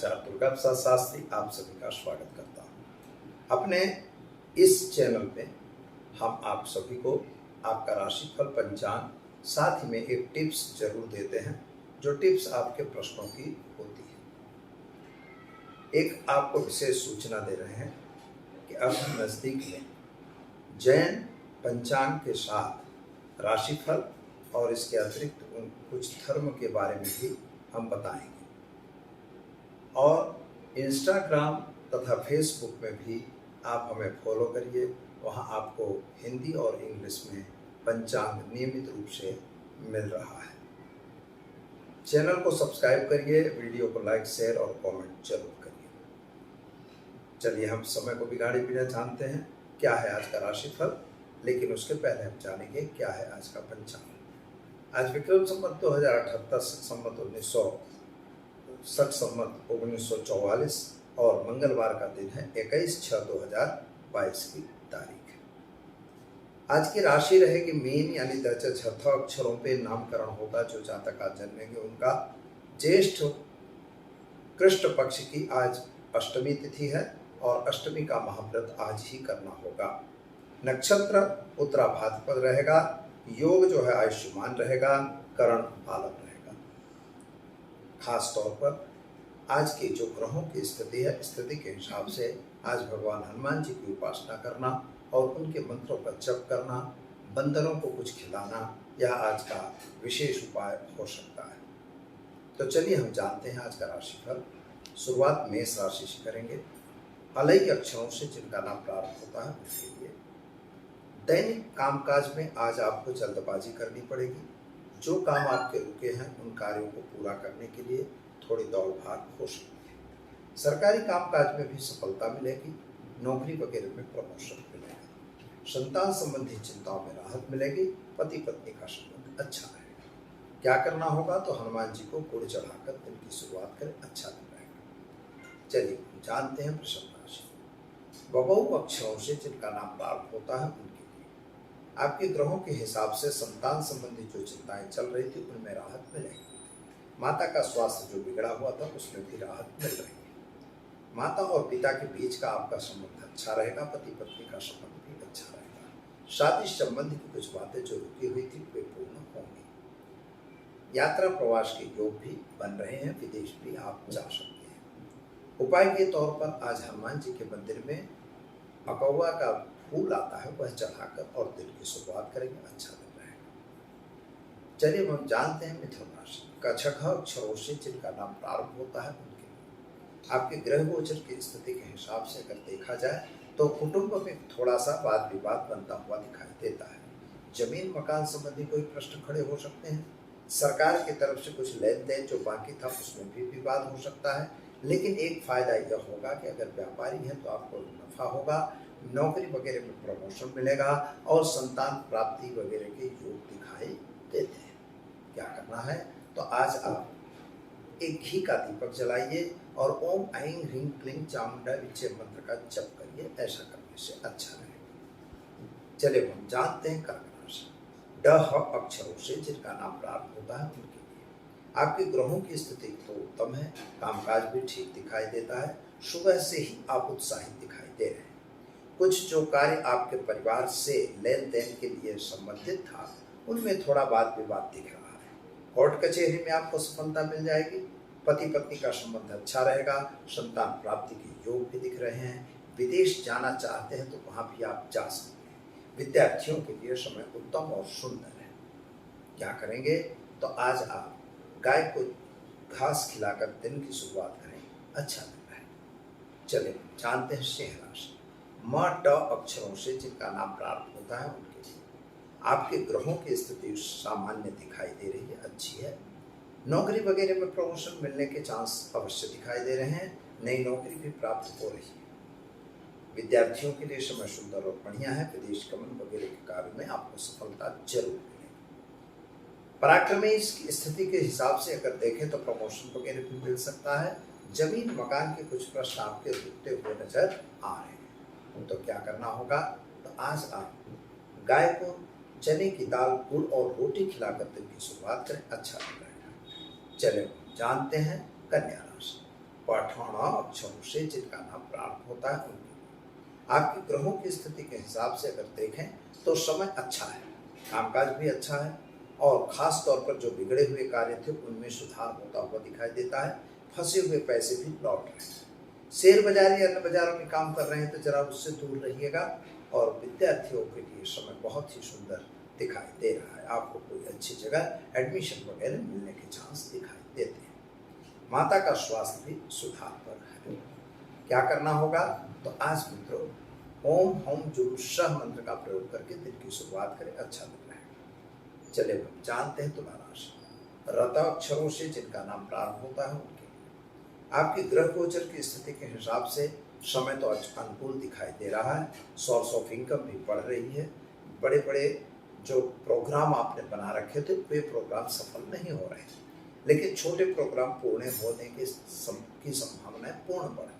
आचार्य दुर्गा प्रसाद शास्त्री आप सभी का स्वागत करता हूँ। अपने इस चैनल पे हम आप सभी को आपका राशिफल पंचांग साथ ही में एक टिप्स जरूर देते हैं, जो टिप्स आपके प्रश्नों की होती है। एक आपको विशेष सूचना दे रहे हैं कि अब नज़दीक में जैन पंचांग के साथ राशिफल और इसके अतिरिक्त कुछ धर्म के बारे में भी हम बताएंगे। और इंस्टाग्राम तथा फेसबुक में भी आप हमें फॉलो करिए, वहाँ आपको हिंदी और इंग्लिश में पंचांग नियमित रूप से मिल रहा है। चैनल को सब्सक्राइब करिए, वीडियो को लाइक, शेयर और कमेंट जरूर करिए। चलिए हम समय को बिगाड़े बिना जानते हैं क्या है आज का राशिफल, लेकिन उसके पहले हम जानेंगे क्या है आज का पंचांग। आज विक्रम संवत 2078 संवत 1944 और मंगलवार का दिन है 21/6/2022 की तारीख। आज की राशि रहेगी मीन, यानी दरअसल 6 अक्षरों पे नामकरण होगा। जो जातक आज जन्मेंगे उनका ज्येष्ठ कृष्ण पक्ष की आज अष्टमी तिथि है और अष्टमी का महाव्रत आज ही करना होगा। नक्षत्र उत्तरा भाद्रपद रहेगा। योग जो है आयुष्मान रहेगा, करण पालन रहेगा। खास तौर पर आज की जो ग्रहों की स्थिति है, स्थिति के हिसाब से आज भगवान हनुमान जी की उपासना करना और उनके मंत्रों का जप करना, बंदरों को कुछ खिलाना, यह आज का विशेष उपाय हो सकता है। तो चलिए हम जानते हैं आज का राशिफल। शुरुआत मेष राशि से करेंगे। अलई अक्षरों से जिनका नाम प्रारंभ होता है उसके लिए दैनिक कामकाज में आज आपको जल्दबाजी करनी पड़ेगी। जो काम आपके रुके हैं उन कार्यों को पूरा करने के लिए थोड़ी दौड़ भाग हो सकती है। सरकारी कामकाज में भी सफलता मिलेगी। नौकरी वगैरह में प्रमोशन मिलेगा। संतान संबंधी चिंताओं में राहत मिलेगी। पति पत्नी का संबंध अच्छा रहेगा। क्या करना होगा तो हनुमान जी को गुड़ चढ़ाकर दिन की शुरुआत करें, अच्छा दिन रहेगा। चलिए जानते हैं वृषभ राशि। बबऊ अक्षरों से जिनका नाम प्रारंभ होता है उनके लिए आपके ग्रहों के हिसाब से संतान संबंधी जो चिंताएं चल रही थी उनमें राहत मिलेगी। माता का स्वास्थ्य जो बिगड़ा हुआ था उसमें भी राहत मिल रही है। माता और पिता के बीच का आपका संबंध अच्छा रहेगा। पति पत्नी का संबंध भी अच्छा रहेगा। शादी संबंधी की कुछ बातें जो रुकी हुई थी वे पूर्ण होंगी। यात्रा प्रवास के योग भी बन रहे हैं। विदेश भी आप जा सकते हैं। उपाय के तौर पर आज हनुमान जी के मंदिर में अकौवा का फूल आता है, वह चढ़ाकर और दिन की शुरुआत करेंगे, अच्छा दिन रहेगा। चलिए हम जानते हैं मिथुन राशि। कछख अक्षरों से जिनका नाम प्रारंभ होता है उनके लिए आपके ग्रह गोचर की स्थिति के हिसाब से अगर देखा जाए तो कुटुंब में थोड़ा सा वाद विवाद बनता हुआ दिखाई देता है। जमीन मकान संबंधी कोई प्रश्न खड़े हो सकते हैं। सरकार की तरफ से कुछ लेन देन जो बाकी था उसमें भी विवाद हो सकता है। लेकिन एक फायदा यह होगा कि अगर व्यापारी है तो आपको नफा होगा। नौकरी वगैरह में प्रमोशन मिलेगा और संतान प्राप्ति वगैरह के योग दिखाई देते हैं। क्या करना है तो आज आप एक घी का दीपक जलाइए और ओम ऐं ह्रीं क्लीं चामुंडा विच्चे मंत्र का जप करिए। ऐसा करने से अच्छा रहेगा। चलिए हम जानते हैं कर्क राशि। ड अक्षरों से जिनका नाम प्रारंभ होता है उनके लिए आपके ग्रहों की स्थिति तो उत्तम है। कामकाज भी ठीक दिखाई देता है। सुबह से ही आप उत्साहित दिखाई दे रहे हैं। कुछ जो कार्य आपके परिवार से लेन देन के लिए संबंधित था उनमें थोड़ा वाद विवाद दिख रहा है। कोर्ट कचहरी में आपको सफलता मिल जाएगी। पति पत्नी का संबंध अच्छा रहेगा। संतान प्राप्ति के योग भी दिख रहे हैं। विदेश जाना चाहते हैं तो वहां भी आप जा सकते हैं। विद्यार्थियों के लिए समय उत्तम और सुंदर है। क्या करेंगे तो आज आप गाय को घास खिलाकर दिन की शुरुआत करें, अच्छा दिन रहेगा। चलिए जानते हैं सिंह राशि। म ट अक्षरों से जिनका नाम प्रारंभ होता है उनके लिए आपके ग्रहों की स्थिति सामान्य दिखाई दे रही है, अच्छी है। नौकरी वगैरह में प्रमोशन मिलने के चांस अवश्य दिखाई दे रहे हैं। नई नौकरी भी प्राप्त हो रही है। विद्यार्थियों के लिए समय सुंदर और बढ़िया है। विदेश गमन वगैरह के कार्य में आपको सफलता जरूर मिलेगी। पराक्रमी की स्थिति के हिसाब से अगर देखें तो प्रमोशन वगैरह भी मिल सकता है। जमीन मकान के कुछ प्रश्न आपके रुकते हुए नजर आ रहे हैं। तो क्या करना होगा तो आज आप गाय को चने की दाल, गुड़ और रोटी खिलाकर दिन की शुरुआत करें, अच्छा दिन रहेगा। चलिए जानते हैं कन्या राशि। पठाना अक्षरों से जिनका नाम प्रारंभ होता है उनके लिए। आपकी ग्रहों की स्थिति के हिसाब से अगर देखें तो समय अच्छा है, कामकाज भी अच्छा है और खास तौर पर जो बिगड़े हुए कार्य थे उनमें सुधार होता हुआ दिखाई देता है। फंसे हुए पैसे भी लौट रहे हैं। शेयर बाजार या अन्य बाजारों में काम कर रहे हैं तो जरा उससे दूर रहिएगा। और विद्यार्थियों के लिए समय बहुत ही सुंदर दिखाई दे रहा है। आपको कोई अच्छी जगह एडमिशन वगैरह मिलने के चांस दिखाई देते हैं। माता का स्वास्थ्य भी सुधार पर है। क्या करना होगा तो आज मित्रों ओम हम जुरुषः मंत्र का प्रयोग करके दिन की शुरुआत करें, अच्छा दिन रहेगा। चलिए हम जानते हैं तुला राशि। रत अक्षरों से जिनका नाम प्रारंभ होता है उनके आपके ग्रह गोचर की स्थिति के हिसाब से समय तो अनुकूल दिखाई दे रहा है। सोर्स ऑफ इनकम भी बढ़ रही है। बड़े बड़े जो प्रोग्राम आपने बना रखे थे वे प्रोग्राम सफल नहीं हो रहे, लेकिन छोटे प्रोग्राम पूर्ण होने की संभावनाएं पूर्ण बढ़ गई।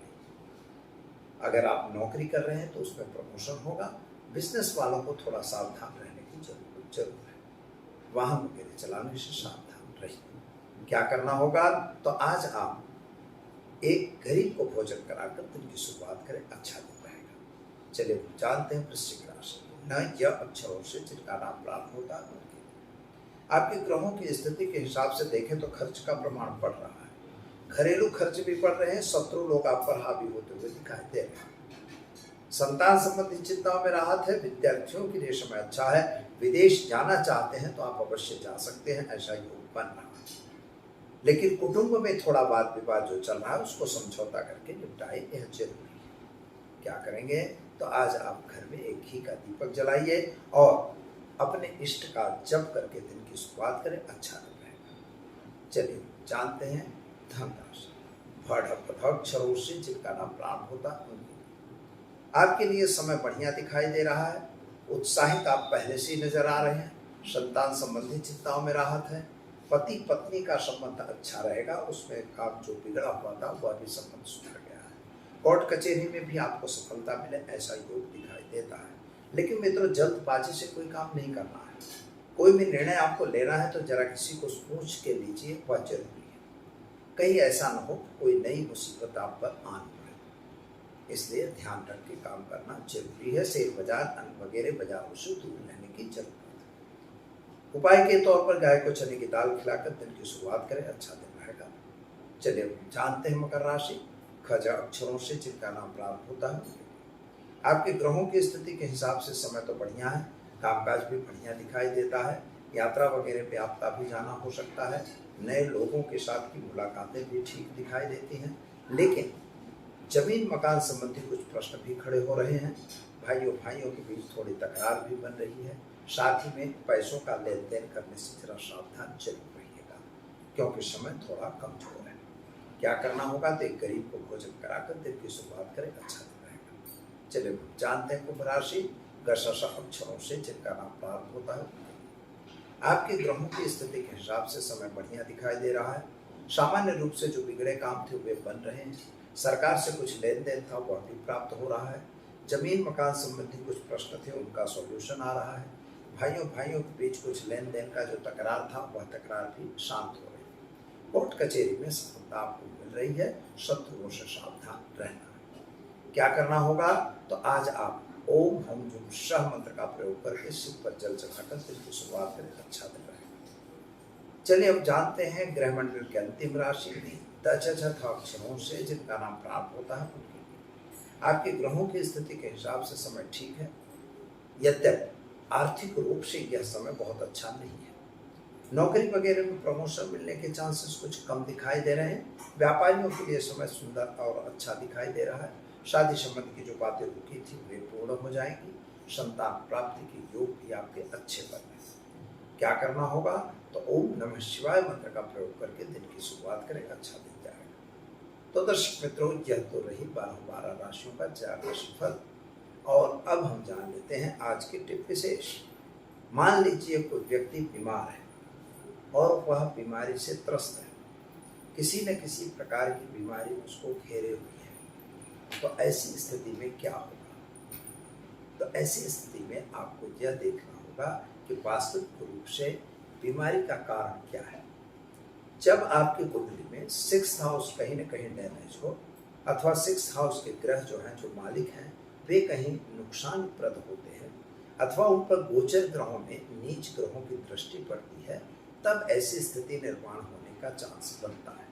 अगर आप नौकरी कर रहे हैं तो उसमें प्रमोशन होगा। बिजनेस वालों को थोड़ा सावधान रहने की जरूर है। वाहन वगैरह चलाने से सावधान रहिए। क्या करना होगा तो आज आप एक गरीब को भोजन कराकर दिन की शुरुआत करें, अच्छा दिन रहेगा। चलिए जानते हैं वृश्चिक राशि। न यह अक्षरों से जिनका नाम प्रारंभ होता है उनके आपके ग्रहों की स्थिति के हिसाब से देखें तो खर्च का प्रमाण बढ़ रहा है। घरेलू खर्च भी बढ़ रहे हैं। शत्रु लोग आप पर हावी होते हुए दिखाई दे रहे हैं। संतान संबंधी चिंताओं में राहत है। विद्यार्थियों के लिए समय अच्छा है। विदेश जाना चाहते हैं तो आप अवश्य जा सकते हैं, ऐसा योग बन रहा है। लेकिन कुटुंब में थोड़ा वाद विवाद जो चल रहा है उसको समझौता करके निपटाए, यह जरूरी है। क्या करेंगे तो आज आप घर में एक घी का दीपक जलाइए और अपने इष्ट का जप करके दिन की शुरुआत करें, अच्छा रहेगा। चलिए जानते हैं धन राशि। अक्षरों से जिनका नाम प्रारंभ होता है उनके आपके लिए समय बढ़िया दिखाई दे रहा है। उत्साहित आप पहले से ही नजर आ रहे हैं। संतान संबंधी चिंताओं में राहत है। पति पत्नी का संबंध अच्छा रहेगा। उसमें काम जो बिगड़ा हुआ था वह भी संबंध सुधर गया है। कोर्ट कचहरी में भी आपको सफलता मिले, ऐसा योग दिखाई देता है। लेकिन मित्रों जल्दबाजी से कोई काम नहीं करना है। कोई भी निर्णय आपको लेना है तो जरा किसी को पूछ के लीजिए, वह जरूरी है। कहीं ऐसा न हो कोई नई मुसीबत आप पर आन पड़े, इसलिए ध्यान रख के काम करना जरूरी है। शेयर बाजार अन्य वगैरह बाजारों से दूर रहने की जरूरत है। उपाय के तौर पर गाय को चने की दाल खिलाकर दिन की शुरुआत करें, अच्छा दिन रहेगा। चलिए जानते हैं मकर राशि। खज अक्षरों से जिनका नाम प्रारंभ होता है आपके ग्रहों की स्थिति के हिसाब से समय तो बढ़िया है। कामकाज भी बढ़िया दिखाई देता है। यात्रा वगैरह पे आपका भी जाना हो सकता है। नए लोगों के साथ की मुलाकातें भी ठीक दिखाई देती हैं। लेकिन जमीन मकान संबंधी कुछ प्रश्न भी खड़े हो रहे हैं। भाइयों के बीच थोड़ी तकरार भी बन रही है। साथ ही में पैसों का लेन देन करने से जरा सावधान जरूर रहिएगा, क्योंकि समय थोड़ा कमजोर है। क्या करना होगा तो एक गरीब को भोजन कराकर दिन की शुरुआत करें, अच्छा दिन रहेगा। चलिए जानते हैं कुंभ राशि। गशश अक्षरों से जिनका नाम प्रारंभ होता है आपके ग्रहों की स्थिति के हिसाब से समय बढ़िया दिखाई दे रहा है। सामान्य रूप से जो बिगड़े काम थे वे बन रहे हैं। सरकार से कुछ लेन देन था वह भी प्राप्त हो रहा है। जमीन मकान संबंधी कुछ प्रश्न थे उनका सॉल्यूशन आ रहा है। भाइयों के बीच कुछ लेन देन का जो तकरार था वह तकरार भी शांत हो रही है। कोर्ट कचहरी में सफलता आपको मिल रही है। शत्रुओं से सावधान रहना। क्या करना होगा तो आज आप ओम हम जुरुषः मंत्र का प्रयोग करके शिव पर जल चढ़ाकर दिन की शुरुआत करें, अच्छा दिन रहेगा। चलिए अब जानते हैं ग्रह मंडल की अंतिम राशि दशरथ अक्षरों से जिनका नाम प्राप्त होता है उनके आपके ग्रहों की स्थिति के हिसाब से समय ठीक है। यद्यपि आर्थिक रूप से यह समय बहुत अच्छा नहीं है। नौकरी वगैरह में प्रमोशन मिलने के चांसेस कुछ कम दिखाई दे रहे हैं। व्यापारियों के लिए समय सुंदर और अच्छा दिखाई दे रहा है। शादी संबंध की जो बातें रुकी थी वे पूर्ण हो जाएंगी। संतान प्राप्ति के योग भी आपके अच्छे बन रहे हैं। क्या करना होगा तो ओम नमः शिवाय मंत्र का प्रयोग करके दिन की शुरुआत करें, अच्छा दिन जाएगा। तो दर्शक मित्रों यह तो रही 12 राशियों का 4 राशिफल। और अब हम जान लेते हैं आज के टिप विशेष। मान लीजिए कोई व्यक्ति बीमार है और वह बीमारी से त्रस्त है। किसी न किसी प्रकार की बीमारी उसको घेरे हुई है। तो ऐसी स्थिति में क्या होगा तो ऐसी स्थिति में आपको यह देखना होगा कि वास्तविक रूप से बीमारी का कारण क्या है। जब आपकी कुंडली में 6th हाउस कहीं न कहीं डैमेज हो अथवा 6th हाउस के ग्रह जो हैं, जो मालिक हैं, वे कहीं नुकसानप्रद होते हैं अथवा उन पर गोचर ग्रहों में नीच ग्रहों की दृष्टि पड़ती है, तब ऐसी स्थिति निर्माण होने का चांस बनता है।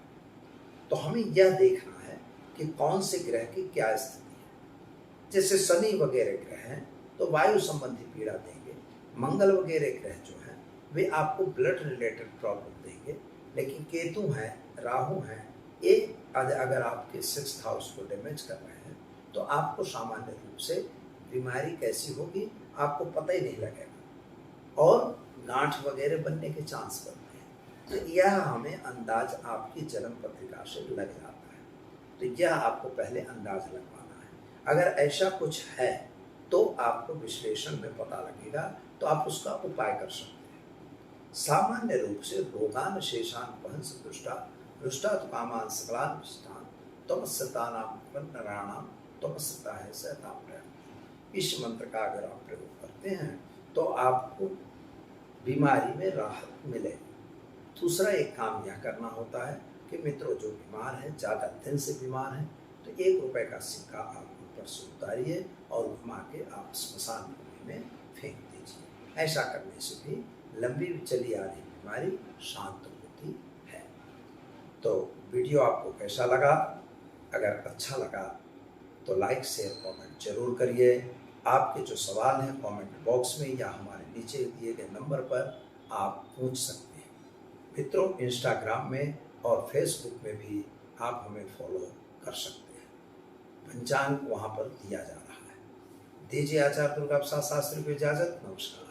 तो हमें यह देखना है कि कौन से ग्रह की क्या स्थिति है। जैसे शनि वगैरह ग्रह हैं तो वायु संबंधी पीड़ा देंगे, मंगल वगैरह ग्रह जो हैं वे आपको ब्लड रिलेटेड प्रॉब्लम देंगे, लेकिन केतु हैं, राहु हैं, ये अगर आपके 6th हाउस को डैमेज कर रहे हैं तो आपको सामान्य रूप से बीमारी कैसी होगी आपको पता ही नहीं लगेगा और गांठ वगैरह बनने के चांस बनते हैं। तो यह हमें अंदाज आपकी जन्म पत्रिका से लग जाता है। तो यह आपको पहले अंदाज लगवाना है। अगर ऐसा कुछ है तो आपको विश्लेषण में पता लगेगा, तो आप उसका उपाय कर सकते हैं। सामान्य रूप से रोगान शेषान वहंस दुष्टा रुष्टा तो कामान सकलान विष्टान तमस्तानाम नराणाम तमस्ता है सहताम। इस मंत्र का अगर आप प्रयोग करते हैं तो आपको बीमारी में राहत मिलेगी। दूसरा एक काम यह करना होता है कि मित्रों, जो बीमार है, ज़्यादा दिन से बीमार है, तो 1 रुपए का सिक्का आप ऊपर से उतारिए और घुमा के आप स्मशान भूमि में फेंक दीजिए। ऐसा करने से भी लंबी चली आ रही बीमारी शांत होती है। तो वीडियो आपको कैसा लगा? अगर अच्छा लगा तो लाइक शेयर कमेंट जरूर करिए। आपके जो सवाल हैं कमेंट बॉक्स में या हमारे नीचे दिए गए नंबर पर आप पूछ सकते हैं। मित्रों, इंस्टाग्राम में और फेसबुक में भी आप हमें फॉलो कर सकते हैं। पंचांग वहाँ पर दिया जा रहा है। दीजिए आचार्य दुर्गा प्रसाद शास्त्री को इजाज़त। नमस्कार।